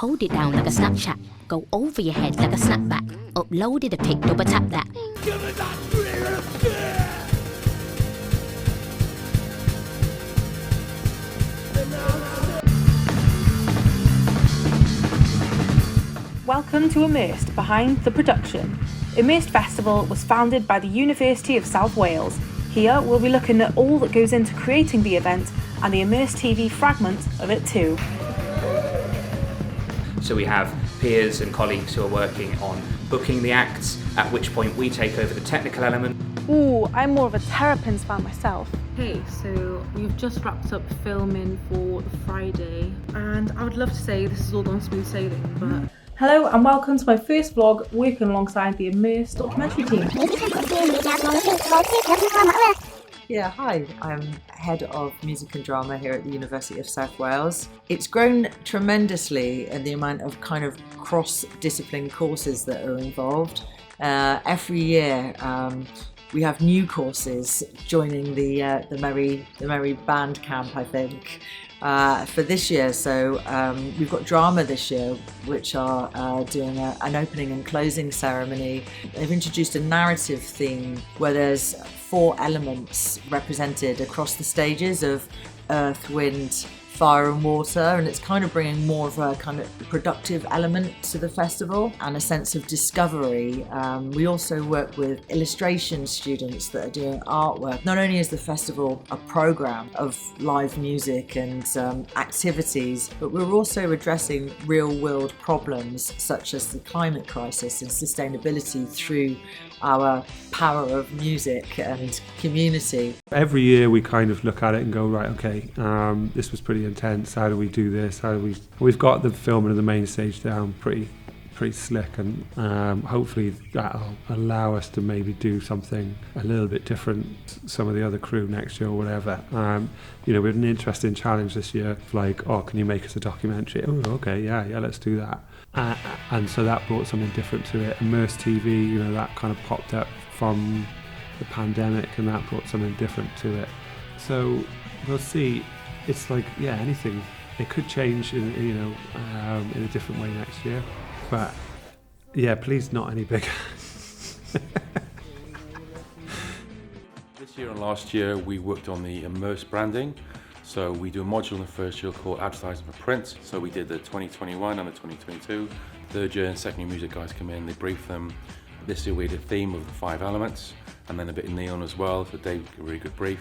hold it down like a Snapchat. Go over your head like a snapback. Uploaded a pic, double tap that. Welcome to Immersed, behind the production. Immersed Festival was founded by the University of South Wales. Here we'll be looking at all that goes into creating the event and the Immersed TV fragment of it too. So we have peers and colleagues who are working on booking the acts, at which point we take over the technical element. Ooh, I'm more of a Terrapins fan myself. Hey, so we've just wrapped up filming for the Friday, and I would love to say this has all gone smooth sailing, but... Hello and welcome to my first vlog working alongside the Immersed documentary team. Yeah, hi, I'm Head of Music and Drama here at the University of South Wales. It's grown tremendously in the amount of kind of cross-discipline courses that are involved. Every year we have new courses joining the Merry Band Camp, I think. For this year, so we've got drama this year, which are doing an opening and closing ceremony. They've introduced a narrative theme where there's 4 elements represented across the stages of earth, wind, fire and water, and it's kind of bringing more of a kind of productive element to the festival and a sense of discovery. We also work with illustration students that are doing artwork. Not only is the festival a programme of live music and activities, but we're also addressing real-world problems such as the climate crisis and sustainability through our power of music and community. Every year we kind of look at it and go, right, okay, this was pretty intense. How do we do this? We've got the filming of the main stage down pretty slick, and hopefully that'll allow us to maybe do something a little bit different to some of the other crew next year or whatever. We had an interesting challenge this year, like, oh, can you make us a documentary? Oh, okay, yeah, let's do that. And so that brought something different to it. Immersed TV, that kind of popped up from the pandemic, and that brought something different to it. So we'll see. It's like, yeah, anything. It could change in a different way next year. But yeah, please not any bigger. This year and last year we worked on the Immersed branding. So we do a module in the first year called Advertising for Print. So we did the 2021 and the 2022. Third year and second year music guys come in, they brief them. This year we did a theme of the 5 elements and then a bit of neon as well. So Dave did a really good brief.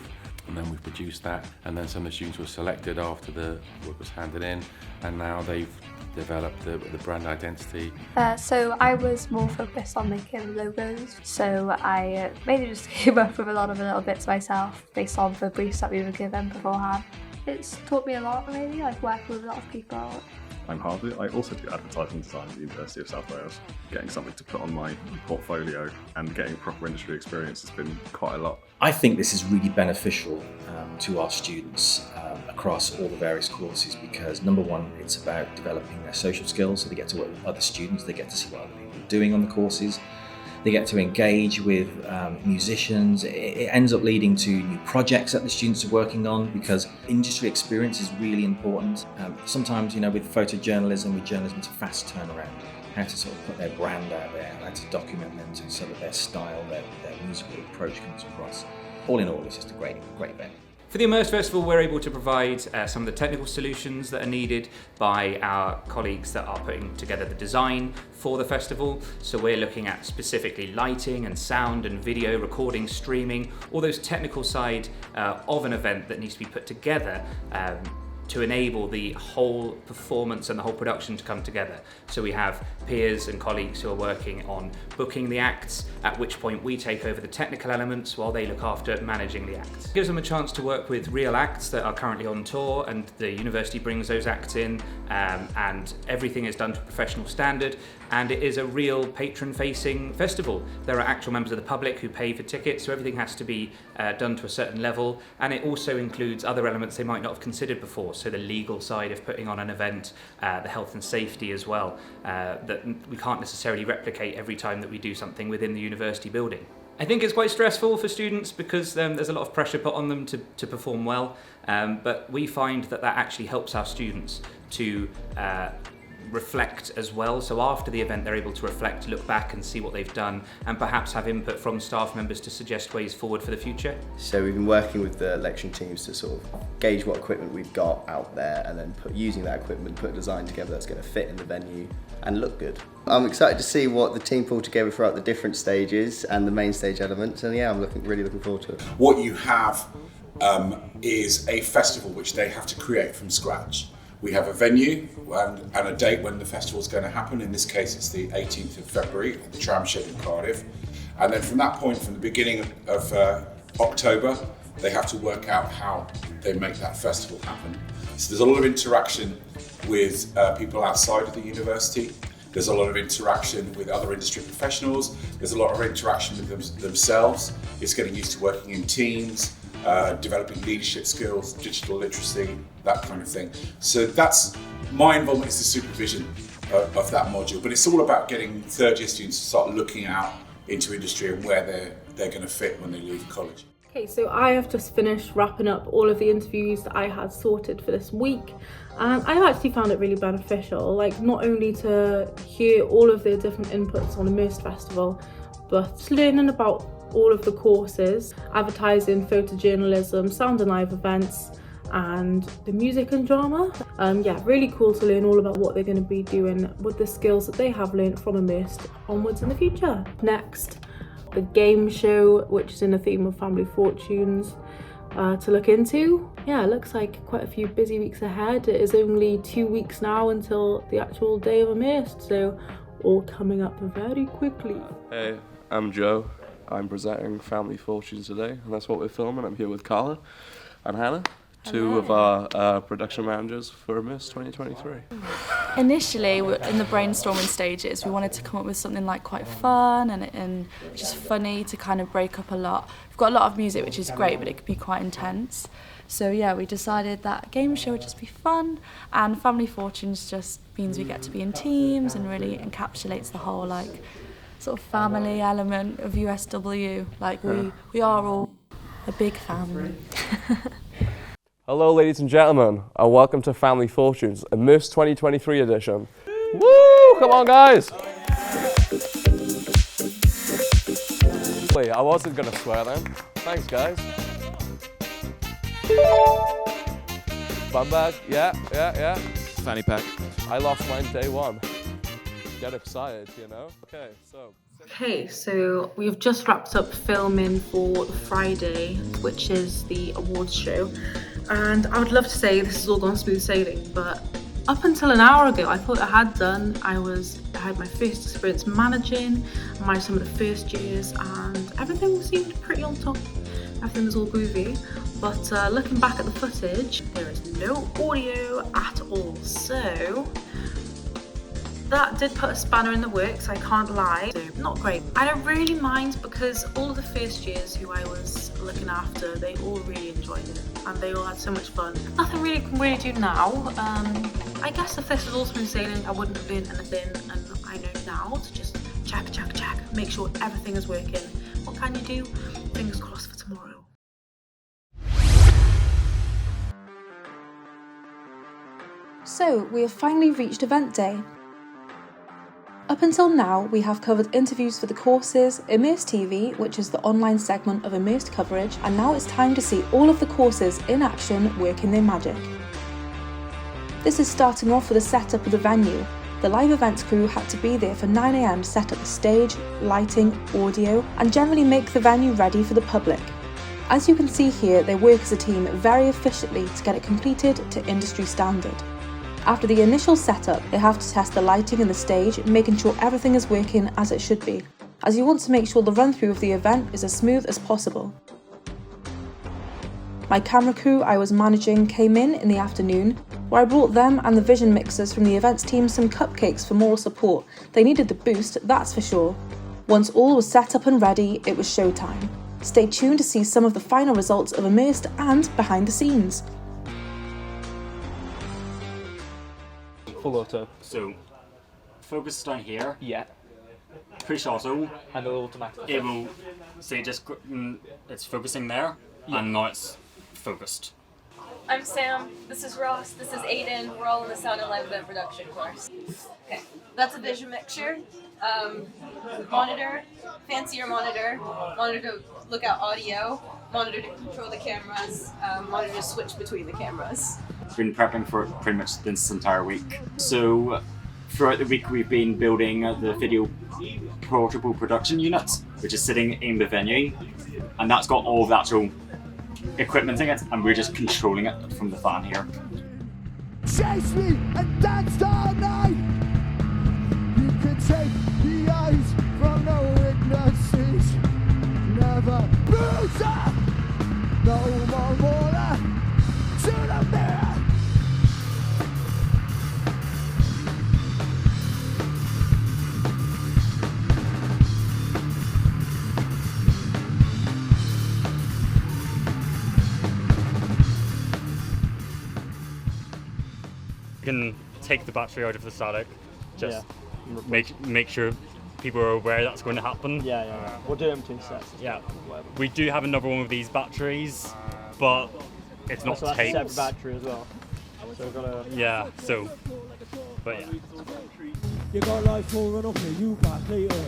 And then we've produced that. And then some of the students were selected after the work was handed in. And now they've developed the brand identity. So I was more focused on making logos. So I mainly just came up with a lot of little bits myself based on the briefs that we were given beforehand. It's taught me a lot, really, like working with a lot of people. I'm Harvey. I also do advertising design at the University of South Wales. Getting something to put on my portfolio and getting proper industry experience has been quite a lot. I think this is really beneficial to our students across all the various courses because, number one, it's about developing their social skills, so they get to work with other students, they get to see what other people are doing on the courses, they get to engage with musicians. It ends up leading to new projects that the students are working on because industry experience is really important. Sometimes, with photojournalism, with journalism, it's a fast turnaround. How to sort of put their brand out there, how to document them so that their style, their musical approach comes across. All in all, it's just a great event. For the Immersed Festival, we're able to provide some of the technical solutions that are needed by our colleagues that are putting together the design for the festival. So we're looking at specifically lighting and sound and video, recording, streaming, all those technical side of an event that needs to be put together to enable the whole performance and the whole production to come together. So we have peers and colleagues who are working on booking the acts, at which point we take over the technical elements while they look after managing the acts. It gives them a chance to work with real acts that are currently on tour, and the university brings those acts in, and everything is done to a professional standard, and it is a real patron-facing festival. There are actual members of the public who pay for tickets, so everything has to be done to a certain level, and it also includes other elements they might not have considered before. So the legal side of putting on an event, the health and safety as well, that we can't necessarily replicate every time that we do something within the university building. I think it's quite stressful for students because there's a lot of pressure put on them to perform well, but we find that actually helps our students to reflect as well. So after the event, they're able to reflect, look back and see what they've done, and perhaps have input from staff members to suggest ways forward for the future. So we've been working with the lecturing teams to sort of gauge what equipment we've got out there, and then using that equipment, put a design together that's going to fit in the venue and look good. I'm excited to see what the team pull together throughout the different stages and the main stage elements, and yeah, I'm really looking forward to it. What you have is a festival which they have to create from scratch. We have a venue and a date when the festival is going to happen. In this case, it's the 18th of February at the Tram Shed in Cardiff. And then from that point, from the beginning of October, they have to work out how they make that festival happen. So there's a lot of interaction with people outside of the university. There's a lot of interaction with other industry professionals. There's a lot of interaction with themselves. It's getting used to working in teams, developing leadership skills, digital literacy, that kind of thing. So that's my involvement, is the supervision of that module. But it's all about getting third year students to start looking out into industry and where they're going to fit when they leave college. Okay, so I have just finished wrapping up all of the interviews that I had sorted for this week, and I've actually found it really beneficial, like not only to hear all of the different inputs on Immersed Festival, but learning about all of the courses, advertising, photojournalism, sound and live events, and the music and drama. Yeah, really cool to learn all about what they're going to be doing with the skills that they have learned from Immersed onwards in the future. Next, the game show, which is in the theme of family fortunes, to look into. Yeah, it looks like quite a few busy weeks ahead. It is only 2 weeks now until the actual day of Immersed, so all coming up very quickly. Hey, I'm Joe. I'm presenting Family Fortunes today, and that's what we're filming. I'm here with Carla and Hannah, two of our production managers for Immersed 2023. Initially, in the brainstorming stages, we wanted to come up with something like quite fun and just funny to kind of break up a lot. We've got a lot of music, which is great, but it could be quite intense. So yeah, we decided that game show would just be fun, and Family Fortunes just means we get to be in teams and really encapsulates the whole like sort of family element of USW. Like we are all a big family. Hello, ladies and gentlemen, and welcome to Family Fortunes, Immersed 2023 edition. Woo! Come on, guys! Wait, I wasn't gonna swear then. Thanks, guys. Bum bag, yeah. Fanny pack. I lost mine day one. Get excited, you know? Okay, so we've just wrapped up filming for Friday, which is the awards show, and I would love to say this has all gone smooth sailing, but up until an hour ago I thought I had done. I had my first experience managing, managed some of the first years, and everything seemed pretty on top. Everything was all groovy, but looking back at the footage, there is no audio at all, so that did put a spanner in the works, I can't lie. So, not great. I don't really mind because all of the first years who I was looking after, they all really enjoyed it and they all had so much fun. Nothing really can really do now. I guess if this was all smooth sailing, I wouldn't have learned anything, and I know now to just check, make sure everything is working. What can you do? Fingers crossed for tomorrow. So, we have finally reached event day. Up until now, we have covered interviews for the courses, Immersed TV, which is the online segment of Immersed coverage, and now it's time to see all of the courses in action working their magic. This is starting off with the setup of the venue. The live events crew had to be there for 9 AM to set up the stage, lighting, audio, and generally make the venue ready for the public. As you can see here, they work as a team very efficiently to get it completed to industry standard. After the initial setup, they have to test the lighting in the stage, making sure everything is working as it should be, as you want to make sure the run-through of the event is as smooth as possible. My camera crew I was managing came in the afternoon, where I brought them and the vision mixers from the events team some cupcakes for moral support. They needed the boost, that's for sure. Once all was set up and ready, it was showtime. Stay tuned to see some of the final results of Immersed and behind the scenes. Full auto. So, focus down here. Yeah. Push auto. And it'll automatically. It will say just it's focusing there, and now it's focused. I'm Sam, this is Ross, this is Aiden, we're all in the Sound and Live Event production course. Okay, that's a vision mixture. Monitor, fancier monitor to look out audio, monitor to control the cameras, monitor to switch between the cameras. Been prepping for it pretty much this entire week. So throughout the week we've been building the video portable production unit, which is sitting in the venue, and that's got all of the actual equipment in it, and we're just controlling it from the fan here. Chase me and dance all night. You can take the eyes from the witnesses. Never lose up. No more water to the mirror. You can take the battery out of the static, just make sure people are aware that's going to happen. We'll do them 2 sets. We do have another one of these batteries, but it's not so that's taped. a separate battery as well. So we've got to... But yeah. You got life for run up here, you back later.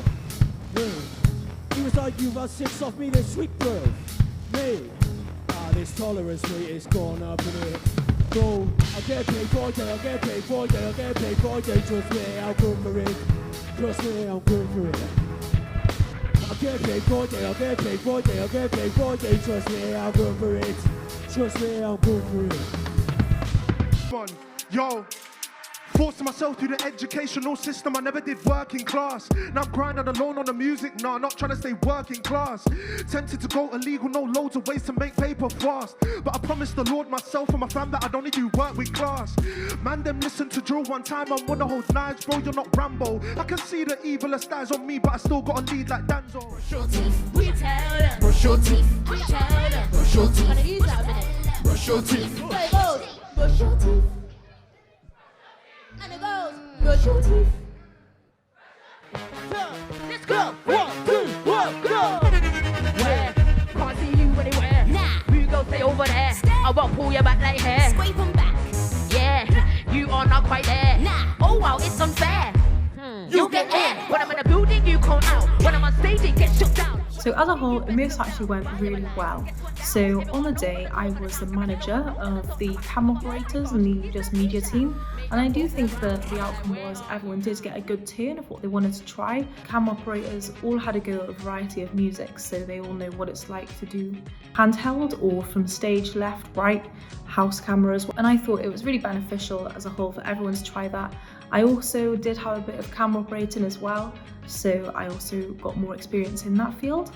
Me. He was like, you got 6 off me this week, bro. Me. This tolerance rate is gone up in it. Go, I'll get paid for it, I'll get paid for it, I'll get paid for it. Trust me, I'm good for it. Trust me, I'm good for it. I'll get paid for it, I'll get paid for it, I'll get paid for it. Trust me, I'm good for it. Trust me, I'm good for it. Yo. Forcing myself through the educational system, I never did working class. Now I'm grinding alone on the music, nah, not trying to stay working class. Tempted to go illegal, know loads of ways to make paper fast. But I promised the Lord, myself and my fam that I'd only do work with class. Man, them listen to drill one time, I wanna hold knives, bro, you're not Rambo. I can see the evilest eyes on me, but I still got a lead like Danzo. Brush your teeth, we tell them. Brush your teeth, we tell them. Brush your teeth. I'm gonna use that a minute. Brush your teeth. So it goes, brush your teeth. And it goes, brush your teeth. Let's go! 1, 2, 1, go! Where? Can't see you anywhere. Nah. Who go stay over there? I won't pull your back like hair. Scrape 'em back. Yeah, you are not quite there. Nah. Oh wow, it's unfair. You'll get air. When I'm in a building, you can't out. When I'm on stage, it gets shut down. So as a whole, Immersed actually went really well. So on the day, I was the manager of the camera operators and the just media team. And I do think that the outcome was everyone did get a good turn of what they wanted to try. Camera operators all had a go at a variety of music, so they all know what it's like to do handheld or from stage, left, right, house cameras. And I thought it was really beneficial as a whole for everyone to try that. I also did have a bit of camera operating as well, so I also got more experience in that field.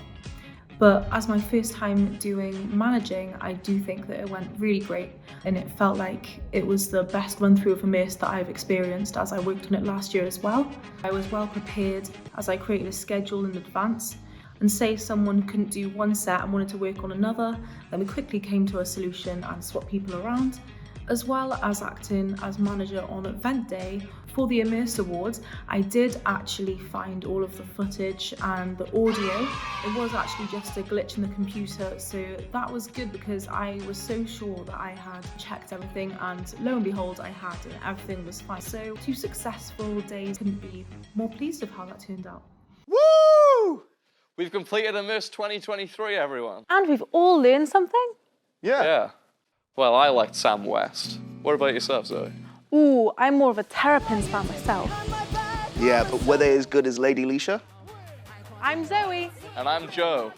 But as my first time doing managing, I do think that it went really great, and it felt like it was the best run through of Immersed that I've experienced, as I worked on it last year as well. I was well prepared as I created a schedule in advance, and say someone couldn't do one set and wanted to work on another, then we quickly came to a solution and swapped people around. As well as acting as manager on event day for the Immersed Awards, I did actually find all of the footage and the audio. It was actually just a glitch in the computer, so that was good because I was so sure that I had checked everything, and lo and behold I had, and everything was fine. So 2 successful days, couldn't be more pleased with how that turned out. Woo! We've completed Immersed 2023, everyone. And we've all learned something? Yeah. Well, I liked Sam West. What about yourself, Zoe? Ooh, I'm more of a Terrapins fan myself. Yeah, but were they as good as Lady Leisha? I'm Zoe. And I'm Joe.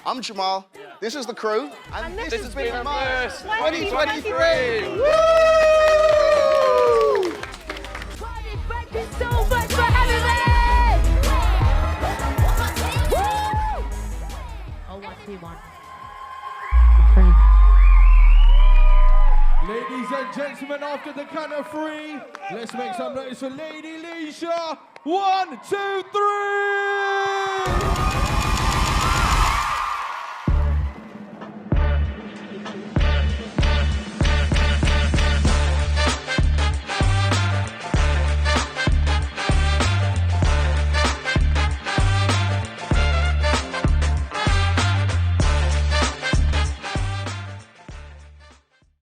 I'm Jamal. This is the crew. And this has been Immersed 2023! Woo! Thank you so much for having me! Oh, 1, 2, 1. Ladies and gentlemen, after the count of 3, let's make some noise for Lady Leisha. 1, 2, 3!